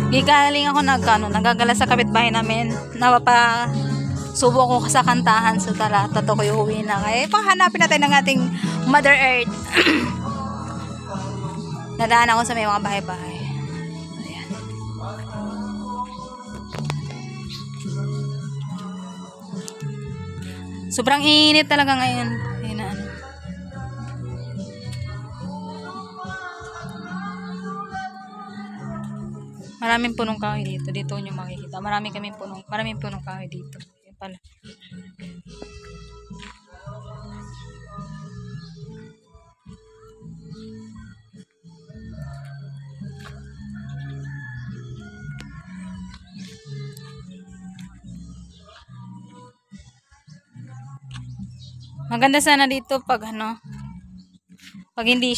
Gikaling ako nagagala sa kapitbahay namin. Napapa subo ko sa kantahan sa talata to ko uwi na. Kaya panghanapin natin ng ating Mother Earth. Nadaan ako sa may mga bahay-bahay. Ayan. Sobrang init talaga ngayon. Ayan na. Maraming punong kahoy dito. Dito nyo makikita. Maraming punong kahoy dito. Yan pala. Maganda sana dito pag pag hindi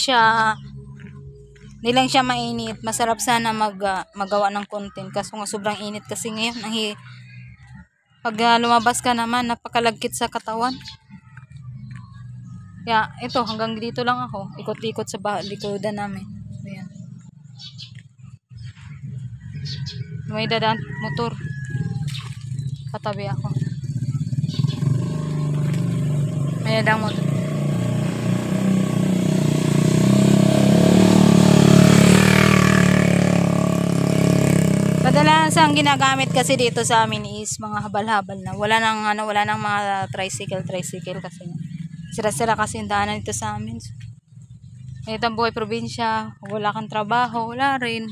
lang siya mainit, masarap sana magawa ng content kasi nga sobrang init kasi ngayon. Pag lumabas ka naman, napakalagkit sa katawan. Kaya ito, hanggang dito lang ako. Ikot-ikot sa likodan namin. Ayan. May dadaan motor. Katabi ako. May dadang motor. Kadalasan ang ginagamit kasi dito sa amin is mga habal-habal na. Wala nang mga tricycle kasi sira-sira kasi yung daanan dito sa amin. Ito ang buhay probinsya, wala kang trabaho, wala rin.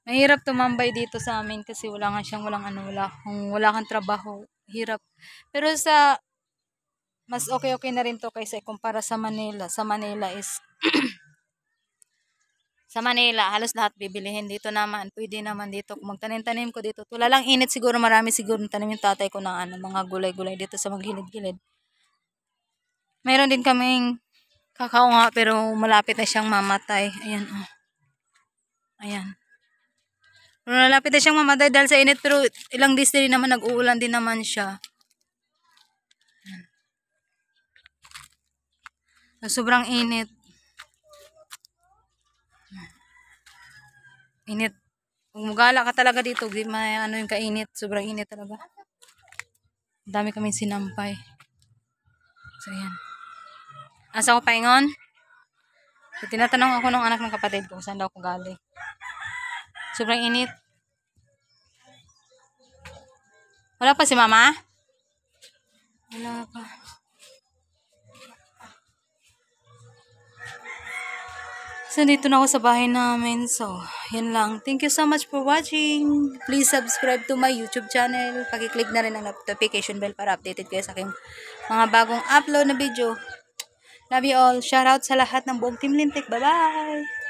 Mahirap tumambay dito sa amin kasi wala kang trabaho, hirap. Pero mas okay na rin to kaysa ikumpara sa Manila. Sa Manila is sa Manila, halos lahat bibilihin. Dito naman, pwede naman dito. Kung magtanim-tanim ko dito, tulalang init siguro, marami siguro tanim yung tatay ko ng mga gulay-gulay dito sa maghilid-gilid. Mayroon din kaming kakao nga, pero malapit na siyang mamatay. Ayan, oh. Ayan. Malapit na siyang mamatay dahil sa init, pero ilang days din naman, nag-uulan din naman siya. Sobrang init. Init. Umugala ka talaga dito, di yung kainit, sobrang init talaga. Dami kaming sinampay. So yan. Asa ko paingon? So, tinatanong ako ng anak ng kapatid ko saan daw ako galing. Sobrang init. Wala pa si mama? Wala pa. So, dito na ako sa bahay namin. So, yan lang. Thank you so much for watching. Please subscribe to my YouTube channel. Paki-click na rin ang notification bell para updated kayo sa aking mga bagong upload na video. Love you all. Shout out sa lahat ng buong Team Lintik. Bye-bye!